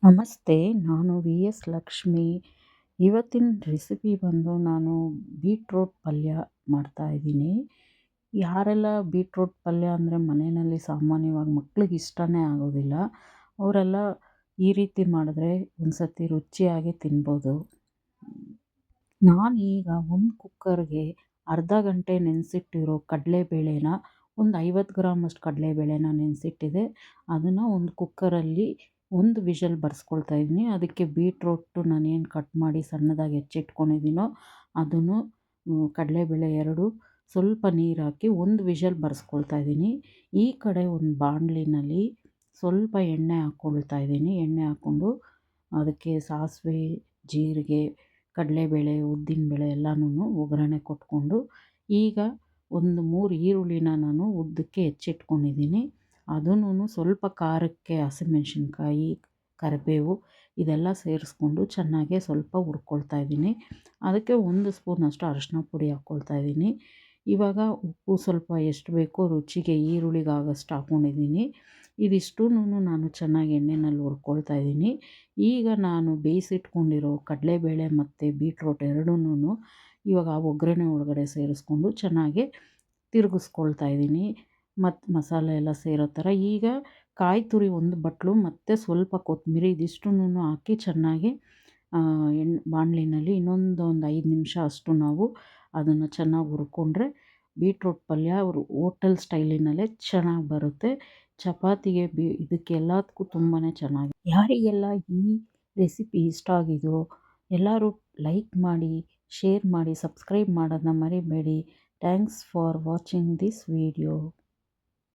ನಮಸ್ತೆ, ನಾನು V S Lakshmi. ಇವತ್ತಿನ ರೆಸಿಪಿ ಬಂದು ನಾನು ಬೀಟ್ರೋಟ್ ಪಲ್ಯ ಮಾಡ್ತಾಯಿದ್ದೀನಿ. ಯಾರೆಲ್ಲ ಬೀಟ್ರೋಟ್ ಪಲ್ಯ ಅಂದರೆ ಮನೆಯಲ್ಲಿ ಸಾಮಾನ್ಯವಾಗಿ ಮಕ್ಳಿಗೆ ಇಷ್ಟನೇ ಆಗೋದಿಲ್ಲ. ಅವರೆಲ್ಲ ಈ ರೀತಿ ಮಾಡಿದ್ರೆ ಒಂದು ಸತಿ ರುಚಿಯಾಗಿ ತಿನ್ಬೋದು. ನಾನೀಗ ಒಂದು ಕುಕ್ಕರ್ಗೆ ಅರ್ಧ ಗಂಟೆ ನೆನೆಸಿಟ್ಟಿರೋ ಕಡಲೆಬೇಳೆನ ಒಂದು 50 ಗ್ರಾಮಷ್ಟು ಕಡಲೆಬೇಳೆನ ನೆನೆಸಿಟ್ಟಿದೆ. ಅದನ್ನು ಒಂದು ಕುಕ್ಕರಲ್ಲಿ ಒಂದು ವಿಷಲ್ ಬರ್ಸ್ಕೊಳ್ತಾ ಇದ್ದೀನಿ. ಅದಕ್ಕೆ ಬೀಟ್ರೋಟು ನಾನೇನು ಕಟ್ ಮಾಡಿ ಸಣ್ಣದಾಗಿ ಹೆಚ್ಚಿಟ್ಕೊಂಡಿದ್ದೀನೋ ಅದನ್ನು ಕಡಲೆಬೇಳೆ 2 ಸ್ವಲ್ಪ ನೀರು ಹಾಕಿ ಒಂದು ವಿಷಲ್ ಬರ್ಸ್ಕೊಳ್ತಾ ಇದ್ದೀನಿ. ಈ ಕಡೆ ಒಂದು ಬಾಣಲಿನಲ್ಲಿ ಸ್ವಲ್ಪ ಎಣ್ಣೆ ಹಾಕ್ಕೊಳ್ತಾ ಇದ್ದೀನಿ. ಎಣ್ಣೆ ಹಾಕ್ಕೊಂಡು ಅದಕ್ಕೆ ಸಾಸಿವೆ, ಜೀರಿಗೆ, ಕಡಲೆಬೇಳೆ, ಉದ್ದಿನಬೇಳೆ ಎಲ್ಲನೂ ಒಗ್ಗರಣೆ ಕೊಟ್ಕೊಂಡು ಈಗ ಒಂದು 3 ಈರುಳ್ಳಿನ ನಾನು ಉದ್ದಕ್ಕೆ ಹೆಚ್ಚಿಟ್ಕೊಂಡಿದ್ದೀನಿ. ಅದನ್ನೂ ಸ್ವಲ್ಪ ಖಾರಕ್ಕೆ ಹಸಿಮೆಣ್ಸಿನ್ಕಾಯಿ, ಕರಿಬೇವು ಇದೆಲ್ಲ ಸೇರಿಸ್ಕೊಂಡು ಚೆನ್ನಾಗೆ ಸ್ವಲ್ಪ ಹುರ್ಕೊಳ್ತಾ ಇದ್ದೀನಿ. ಅದಕ್ಕೆ 1 ಸ್ಪೂನಷ್ಟು ಅರಶಿನ ಪುಡಿ ಹಾಕ್ಕೊಳ್ತಾ ಇದ್ದೀನಿ. ಇವಾಗ ಉಪ್ಪು ಸ್ವಲ್ಪ ಎಷ್ಟು ಬೇಕೋ ರುಚಿಗೆ ಈರುಳ್ಳಿಗಾಗೋಷ್ಟು ಹಾಕ್ಕೊಂಡಿದ್ದೀನಿ. ಇದಿಷ್ಟನ್ನೂ ನಾನು ಚೆನ್ನಾಗಿ ಎಣ್ಣೆಯಲ್ಲಿ ಹುರ್ಕೊಳ್ತಾ ಇದ್ದೀನಿ. ಈಗ ನಾನು ಬೇಯಿಸಿಟ್ಕೊಂಡಿರೋ ಕಡಲೆಬೇಳೆ ಮತ್ತು ಬೀಟ್ರೋಟ್ ಎರಡನ್ನೂ ಇವಾಗ ಒಗ್ಗರಣೆ ಒಳಗಡೆ ಸೇರಿಸ್ಕೊಂಡು ಚೆನ್ನಾಗಿ ತಿರುಗಿಸ್ಕೊಳ್ತಾ ಇದ್ದೀನಿ. ಮತ್ತು ಮಸಾಲೆ ಎಲ್ಲ ಸೇರೋ ಥರ. ಈಗ ಕಾಯಿ ತುರಿ 1 ಬಟ್ಲು ಮತ್ತು ಸ್ವಲ್ಪ ಕೊತ್ತಂಬರಿ ಇದಿಷ್ಟನ್ನೂ ಹಾಕಿ ಚೆನ್ನಾಗಿ ಬಾಣಲಿನಲ್ಲಿ ಇನ್ನೊಂದು 5 ನಿಮಿಷ ಅಷ್ಟು ನಾವು ಅದನ್ನು ಚೆನ್ನಾಗಿ ಹುರ್ಕೊಂಡ್ರೆ ಬೀಟ್ರೋಟ್ ಪಲ್ಯ ಹೋಟೆಲ್ ಸ್ಟೈಲಿನಲ್ಲೇ ಚೆನ್ನಾಗಿ ಬರುತ್ತೆ. ಚಪಾತಿಗೆ ಇದಕ್ಕೆಲ್ಲದಕ್ಕೂ ತುಂಬಾ ಚೆನ್ನಾಗಿ. ಯಾರಿಗೆಲ್ಲ ಈ ರೆಸಿಪಿ ಇಷ್ಟ ಆಗಿದೆಯೋ ಎಲ್ಲರೂ ಲೈಕ್ ಮಾಡಿ, ಶೇರ್ ಮಾಡಿ, ಸಬ್ಸ್ಕ್ರೈಬ್ ಮಾಡೋದನ್ನ ಮರಿಬೇಡಿ. Thanks for watching this video.